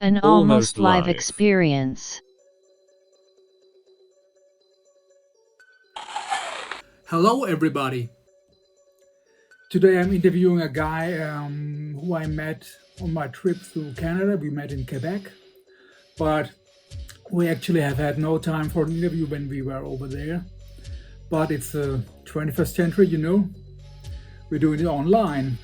An Almost almost live live. experience. Hello, everybody. Today I'm interviewing a guy who I met on my trip through Canada. We met in Quebec, but we actually have had no time for an interview when we were over there. But it's the 21st century, we're doing it online.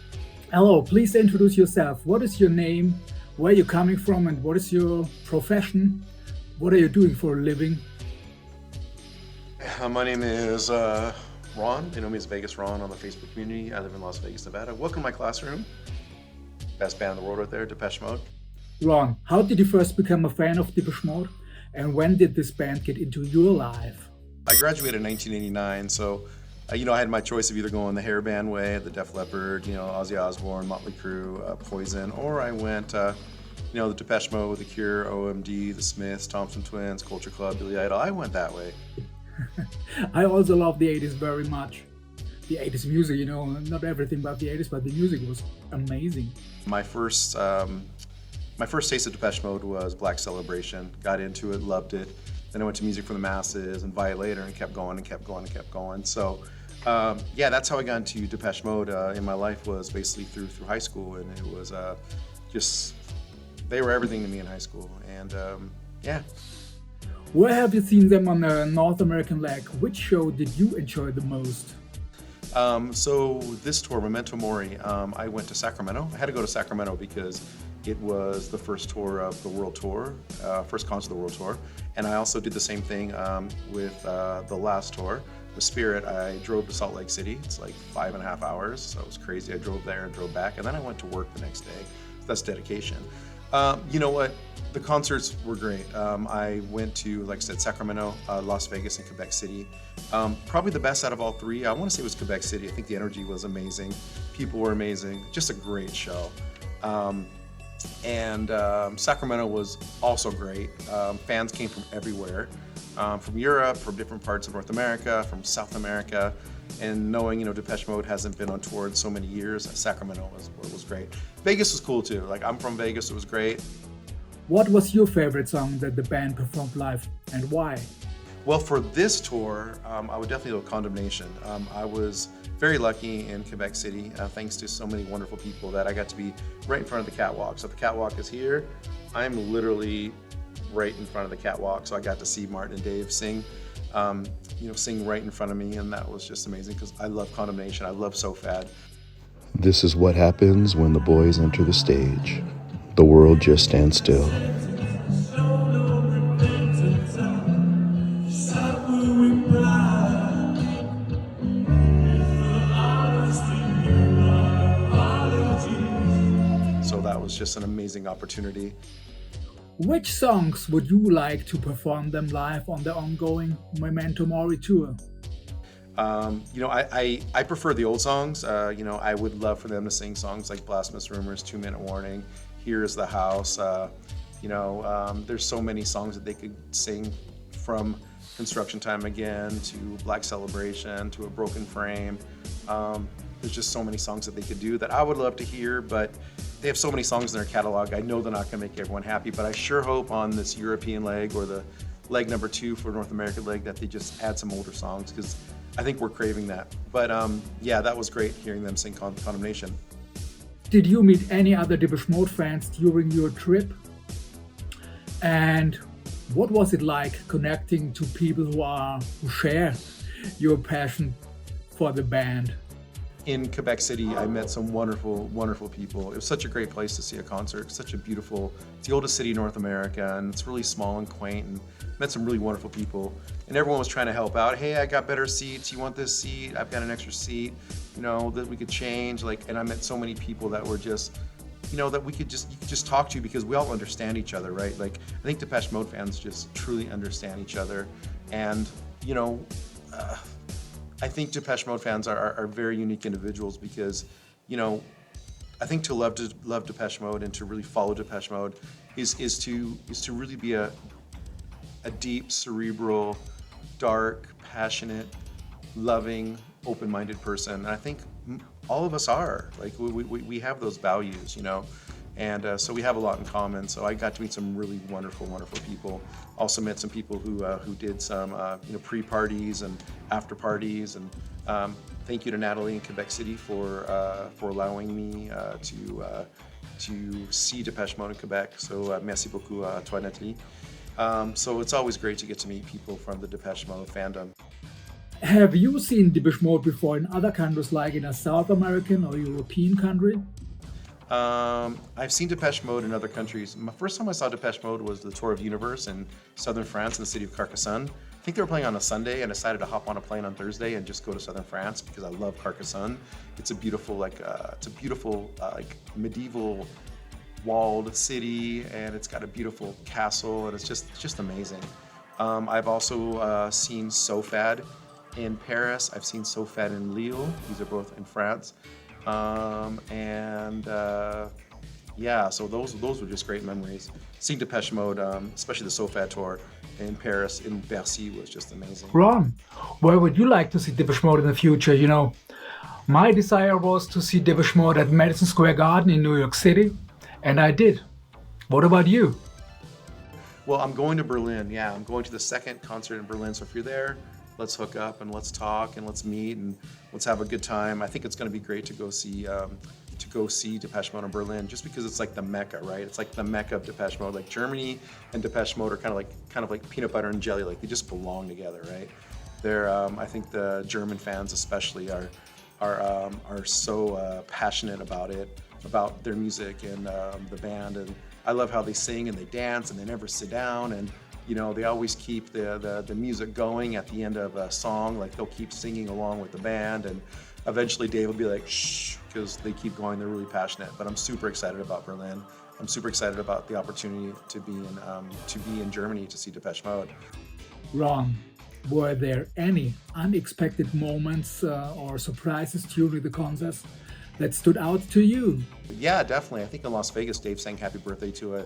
Hello, please introduce yourself. What is your name? Where are you coming from? And what is your profession? What are you doing for a living? My name is Ron. They know me as Vegas Ron on the Facebook community. I live in Las Vegas, Nevada. Welcome to my classroom. Best band in the world right there, Depeche Mode. Ron, how did you first become a fan of Depeche Mode? And when did this band get into your life? I graduated in 1989, so I had my choice of either going the hair band way, the Def Leppard, Ozzy Osbourne, Motley Crue, Poison, or I went, the Depeche Mode, The Cure, OMD, The Smiths, Thompson Twins, Culture Club, Billy Idol. I went that way. I also love the 80s very much. The 80s music, not everything about the 80s, but the music was amazing. My first taste of Depeche Mode was Black Celebration. Got into it, loved it. Then I went to Music for the Masses and Violator and kept going and kept going and kept going. So, that's how I got into Depeche Mode in my life, was basically through high school, and it was just they were everything to me in high school, and yeah. Where have you seen them on a North American leg? Which show did you enjoy the most? So this tour, Memento Mori, I went to Sacramento. I had to go to Sacramento because it was the first tour of the World Tour, first concert of the World Tour. And I also did the same thing with the last tour. With Spirit, I drove to Salt Lake City. It's like 5.5 hours, so it was crazy. I drove there and drove back, and then I went to work the next day. So that's dedication. You know what? The concerts were great. I went to, like I said, Sacramento, Las Vegas, and Quebec City. Probably the best out of all three, I want to say, was Quebec City. I think the energy was amazing. People were amazing. Just a great show. And Sacramento was also great. Fans came from everywhere, from Europe, from different parts of North America, from South America. And knowing, Depeche Mode hasn't been on tour in so many years, Sacramento was great. Vegas was cool too. Like, I'm from Vegas, it was great. What was your favorite song that the band performed live, and why? Well, for this tour, I would definitely go Condemnation. I was very lucky in Quebec City, thanks to so many wonderful people, that I got to be right in front of the catwalk. So if the catwalk is here, I'm literally right in front of the catwalk. So I got to see Martin and Dave sing, sing right in front of me, and that was just amazing because I love Condemnation. I love SoFad. This is what happens when the boys enter the stage. The world just stands still. So that was just an amazing opportunity. Which songs would you like to perform them live on the ongoing Memento Mori tour? I prefer the old songs. I would love for them to sing songs like Blasphemous Rumors, 2 Minute Warning, Here's the House. There's so many songs that they could sing, from Construction Time Again to Black Celebration to A Broken Frame. There's just so many songs that they could do that I would love to hear, but they have so many songs in their catalog. I know they're not going to make everyone happy, but I sure hope on this European leg, or the leg number 2 for North American leg, that they just add some older songs, because I think we're craving that. But that was great hearing them sing Condemnation. Did you meet any other Depeche Mode fans during your trip? And what was it like connecting to people who share your passion for the band? In Quebec City, I met some wonderful, wonderful people. It was such a great place to see a concert. It's the oldest city in North America, and it's really small and quaint, and met some really wonderful people. And everyone was trying to help out. Hey, I got better seats. You want this seat? I've got an extra seat, that we could change. And I met so many people that were just, that you could just talk to, because we all understand each other, right? I think Depeche Mode fans just truly understand each other. And, I think Depeche Mode fans are very unique individuals, because, I think to love Depeche Mode and to really follow Depeche Mode is to really be a deep, cerebral, dark, passionate, loving, open-minded person. And I think all of us are. We have those values, And so we have a lot in common. So I got to meet some really wonderful people. Also met some people who did some pre-parties and after parties. And thank you to Natalie in Quebec City for allowing me to see Depeche Mode in Quebec. So merci beaucoup à toi, Nathalie. So it's always great to get to meet people from the Depeche Mode fandom. Have you seen Depeche Mode before in other countries, like in a South American or European country? I've seen Depeche Mode in other countries. My first time I saw Depeche Mode was the Tour of Universe in southern France in the city of Carcassonne. I think they were playing on a Sunday, and I decided to hop on a plane on Thursday and just go to southern France because I love Carcassonne. It's a beautiful, medieval walled city, and it's got a beautiful castle, and it's just amazing. I've also seen SoFad in Paris. I've seen SoFad in Lille. These are both in France. So those were just great memories. Seeing Depeche Mode, especially the SoFad tour in Paris, in Bercy, was just amazing. Ron, where would you like to see Depeche Mode in the future? You know, my desire was to see Depeche Mode at Madison Square Garden in New York City, and I did. What about you? Well, I'm going to Berlin. Yeah, I'm going to the second concert in Berlin. So if you're there, let's hook up and let's talk and let's meet and let's have a good time. I think it's going to be great to go see Depeche Mode in Berlin, just because it's like the Mecca, right? It's like the Mecca of Depeche Mode. Like Germany and Depeche Mode are kind of like peanut butter and jelly. Like they just belong together, right? I think the German fans especially are so passionate about it, about their music and the band. And I love how they sing and they dance and they never sit down, and they always keep the music going at the end of a song. Like they'll keep singing along with the band, and eventually Dave will be like, shh, because they keep going. They're really passionate. But I'm super excited about Berlin. I'm super excited about the opportunity to be in Germany to see Depeche Mode. Ron, were there any unexpected moments or surprises during the concerts that stood out to you? Yeah, definitely. I think in Las Vegas, Dave sang "Happy Birthday" to a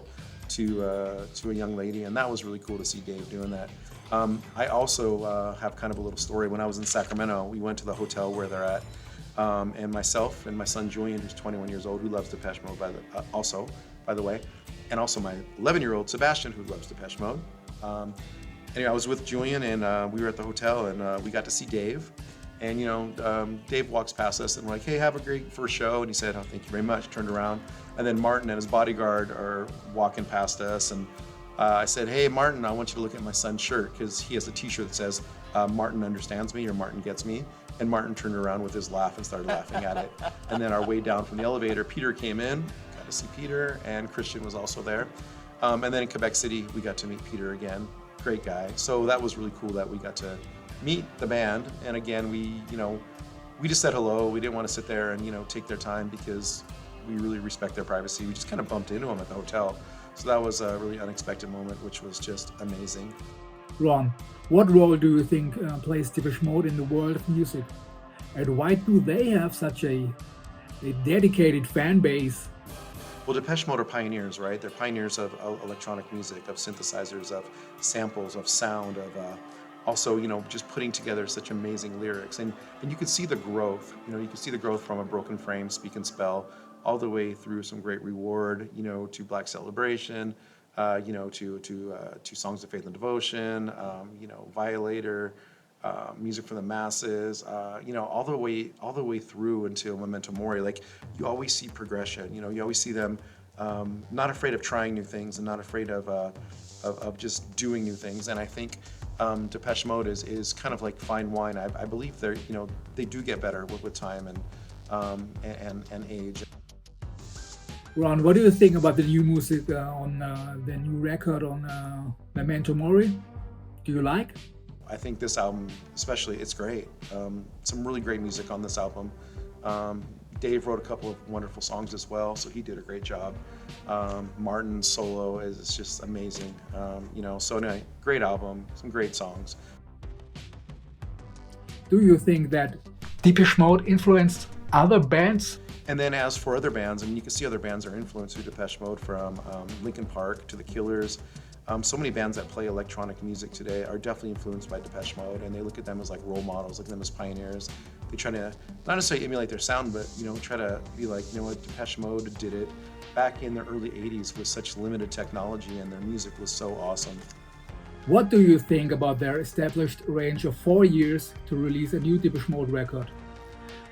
young lady, and that was really cool to see Dave doing that. I also have kind of a little story. When I was in Sacramento, we went to the hotel where they're at, and myself and my son Julian, who's 21 years old, who loves Depeche Mode by the way, and also my 11-year-old Sebastian, who loves Depeche Mode. Anyway, I was with Julian, and we were at the hotel, and we got to see Dave. And Dave walks past us, and we're like, "Hey, have a great first show." And he said, "Oh, thank you very much." Turned around, and then Martin and his bodyguard are walking past us, and I said, "Hey, Martin, I want you to look at my son's shirt," because he has a T-shirt that says, "Martin understands me," or "Martin gets me." And Martin turned around with his laugh and started laughing at it. And then our way down from the elevator, Peter came in, got to see Peter, and Christian was also there. And then in Quebec City, we got to meet Peter again. Great guy. So that was really cool that we got to meet the band. And again, we just said hello. We didn't want to sit there and take their time because we really respect their privacy. We just kind of bumped into them at the hotel. So that was a really unexpected moment, which was just amazing. Ron, what role do you think plays Depeche Mode in the world of music? And why do they have such a dedicated fan base? Well, Depeche Mode are pioneers, right? They're pioneers of electronic music, of synthesizers, of samples, of sound, of also, just putting together such amazing lyrics. And you could see the growth. You could see the growth from A Broken Frame, Speak and Spell, all the way through Some Great Reward, to Black Celebration, to Songs of Faith and Devotion, Violator, Music for the Masses, all the way through until Memento Mori. Like, you always see progression. You always see them not afraid of trying new things and not afraid of just doing new things. And I think Depeche Mode is kind of like fine wine. I believe they do get better with time and age. Ron, what do you think about the new music on the new record on Memento Mori? Do you like? I think this album, especially, it's great. Some really great music on this album. Dave wrote a couple of wonderful songs as well, so he did a great job. Martin's solo is just amazing. So anyway, great album, some great songs. Do you think that Depeche Mode influenced other bands? And then as for other bands, you can see other bands are influenced through Depeche Mode, from Linkin Park to The Killers. So many bands that play electronic music today are definitely influenced by Depeche Mode, and they look at them as like role models, look at them as pioneers. they try to not necessarily emulate their sound, but try to be like, what, Depeche Mode did it back in the early 80s with such limited technology, and their music was so awesome. What do you think about their established range of 4 years to release a new Depeche Mode record?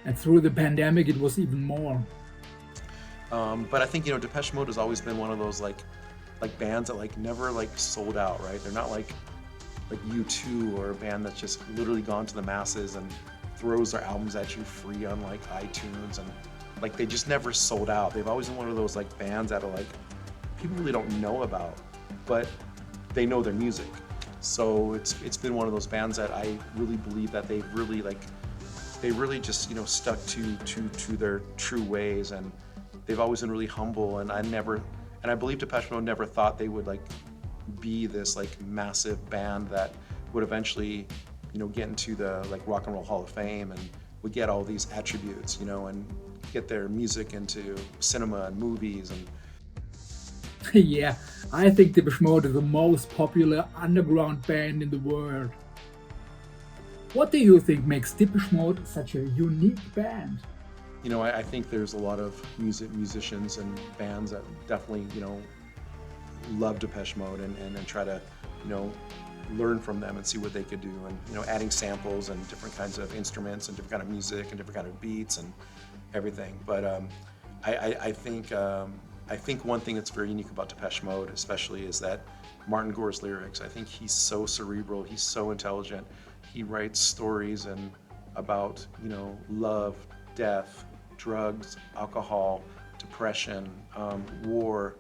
And through the pandemic, it was even more. But I think Depeche Mode has always been one of those like bands that like never like sold out, right? They're not like U2 or a band that's just literally gone to the masses and throws their albums at you free on like iTunes, and like they just never sold out. They've always been one of those like bands that are like people really don't know about, but they know their music. So it's been one of those bands that I really believe that they really just stuck to their true ways, and they've always been really humble. And I believe Depeche Mode never thought they would like be this like massive band that would eventually get into the like Rock and Roll Hall of Fame and would get all these attributes, and get their music into cinema and movies. And Yeah, I think Depeche Mode is the most popular underground band in the world. What do you think makes Depeche Mode such a unique band? I think there's a lot of musicians and bands that definitely love Depeche Mode and try to learn from them and see what they could do, and adding samples and different kinds of instruments and different kind of music and different kind of beats and everything. But I think one thing that's very unique about Depeche Mode especially is that Martin Gore's lyrics. I think he's so cerebral, he's so intelligent. He writes stories and about love, death, drugs, alcohol, depression, war.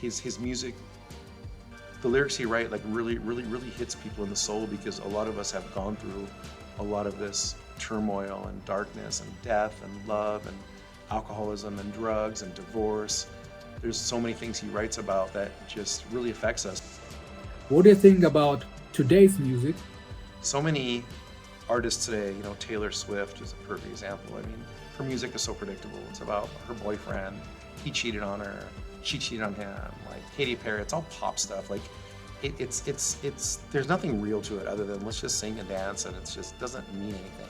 His music, the lyrics he writes like really hits people in the soul, because a lot of us have gone through a lot of this turmoil and darkness and death and love and alcoholism and drugs and divorce. There's so many things he writes about that just really affects us. What do you think about today's music? So many artists today, Taylor Swift is a perfect example. I mean, her music is so predictable. It's about her boyfriend, he cheated on her, she cheated on him. Like Katy Perry, it's all pop stuff. Like it's there's nothing real to it other than let's just sing and dance, and it just doesn't mean anything.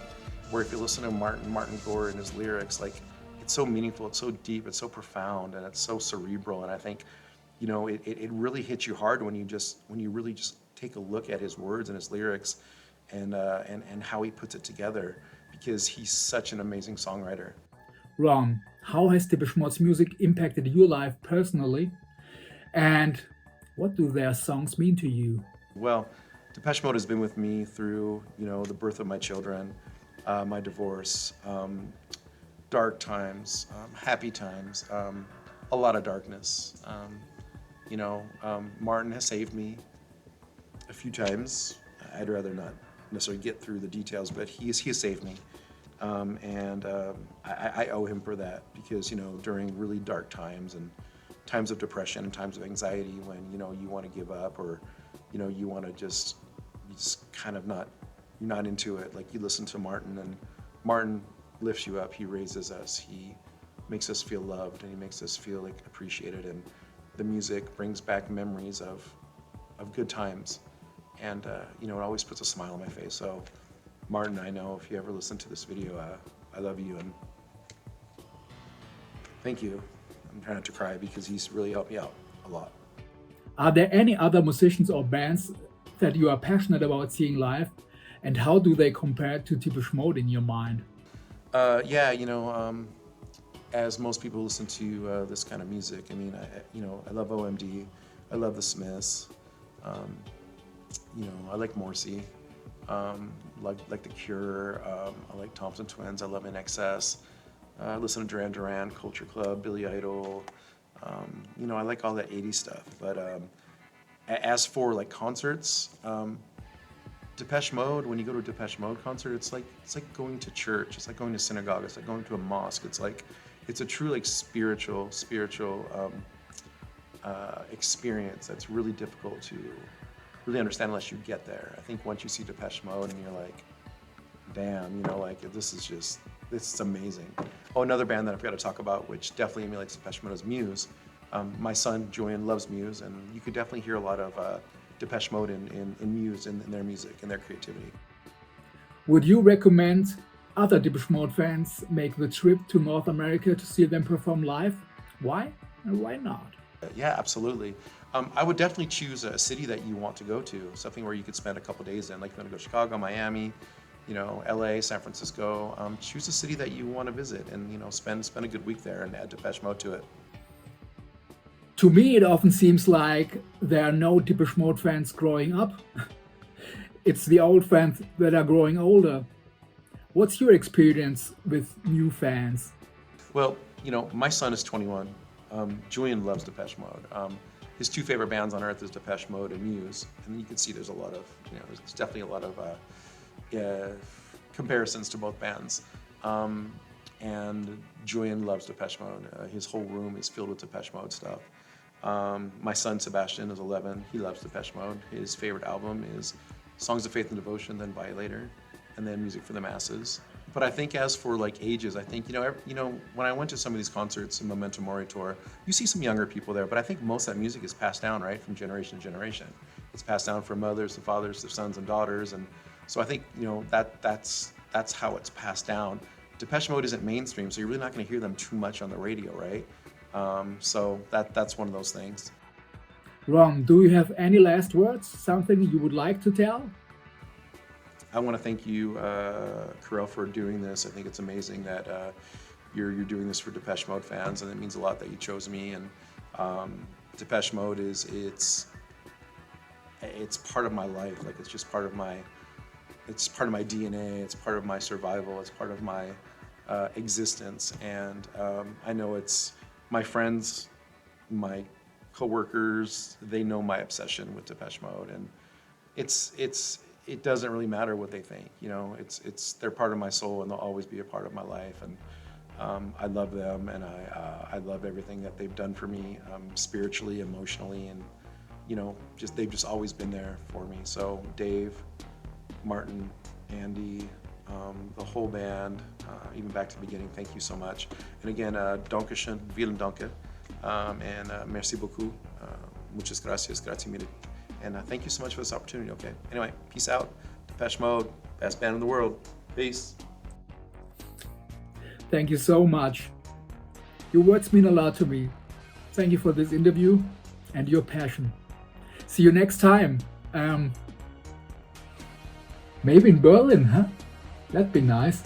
Where if you listen to Martin Gore and his lyrics, like it's so meaningful, it's so deep, it's so profound, and it's so cerebral. And I think it really hits you hard when you really just take a look at his words and his lyrics, and how he puts it together, because he's such an amazing songwriter. Ron, how has Depeche Mode's music impacted your life personally? And what do their songs mean to you? Well, Depeche Mode has been with me through the birth of my children, my divorce, dark times, happy times, a lot of darkness. Martin has saved me a few times. I'd rather not necessarily get through the details, but he has saved me. I owe him for that, because during really dark times and times of depression and times of anxiety, when you want to give up, or you want to just kind of you're not into it, like you listen to Martin, and Martin lifts you up, he raises us, he makes us feel loved, and he makes us feel like appreciated, and the music brings back memories of good times, and it always puts a smile on my face. So Martin, I know if you ever listen to this video, I love you, and thank you. I'm trying not to cry, because he's really helped me out a lot. Are there any other musicians or bands that you are passionate about seeing live? And how do they compare to Depeche Mode in your mind? As most people listen to this kind of music, I mean, I love OMD, I love the Smiths, I like Morrissey, like The Cure, I like Thompson Twins, I love INXS, I listen to Duran Duran, Culture Club, Billy Idol, I like all that 80s stuff. But as for like concerts, Depeche Mode, when you go to a Depeche Mode concert, it's like going to church, it's like going to synagogue, it's like going to a mosque. It's a true like spiritual experience that's really difficult to really understand unless you get there. I think once you see Depeche Mode and you're like, damn, this is amazing. Oh, another band that I've got to talk about, which definitely emulates Depeche Mode, is Muse. My son Julian loves Muse, and you could definitely hear a lot of Depeche Mode in Muse, in their music and their creativity. Would you recommend other Depeche Mode fans make the trip to North America to see them perform live? Why and why not? Yeah, absolutely. I would definitely choose a city that you want to go to, something where you could spend a couple days in, like you want to go to Chicago, Miami, LA, San Francisco. Choose a city that you want to visit and, spend a good week there and add Depeche Mode to it. To me, it often seems like there are no Depeche Mode fans growing up. It's the old fans that are growing older. What's your experience with new fans? Well, my son is 21. Julian loves Depeche Mode. His two favorite bands on earth is Depeche Mode and Muse. And you can see there's a lot of, there's definitely a lot of comparisons to both bands. And Julian loves Depeche Mode. His whole room is filled with Depeche Mode stuff. My son Sebastian is 11. He loves Depeche Mode. His favorite album is Songs of Faith and Devotion, then Violator, and then Music for the Masses. But I think as for like ages, I think, when I went to some of these concerts in Memento Mori tour, you see some younger people there, but I think most of that music is passed down, right, from generation to generation. It's passed down from mothers to fathers to sons and daughters. And so I think, that's how it's passed down. Depeche Mode isn't mainstream, so you're really not going to hear them too much on the radio, right? So that's one of those things. Ron, do you have any last words? Something you would like to tell? I want to thank you, Karel, for doing this. I think it's amazing that you're doing this for Depeche Mode fans, and it means a lot that you chose me. And Depeche Mode it's part of my life. Like, it's just part of my DNA. It's part of my survival. It's part of my existence. And I know it's my friends, my coworkers. They know my obsession with Depeche Mode, and it doesn't really matter what they think. They're part of my soul, and they'll always be a part of my life. And I love them, and I love everything that they've done for me, spiritually, emotionally, and they've just always been there for me. So Dave, Martin, Andy, the whole band, even back to the beginning, thank you so much. And again, Dankeschön, vielen Danke, and merci beaucoup, muchas gracias, grazie mille. And thank you so much for this opportunity, okay? Anyway, peace out. Depeche Mode, best band in the world. Peace. Thank you so much. Your words mean a lot to me. Thank you for this interview and your passion. See you next time. Maybe in Berlin, huh? That'd be nice.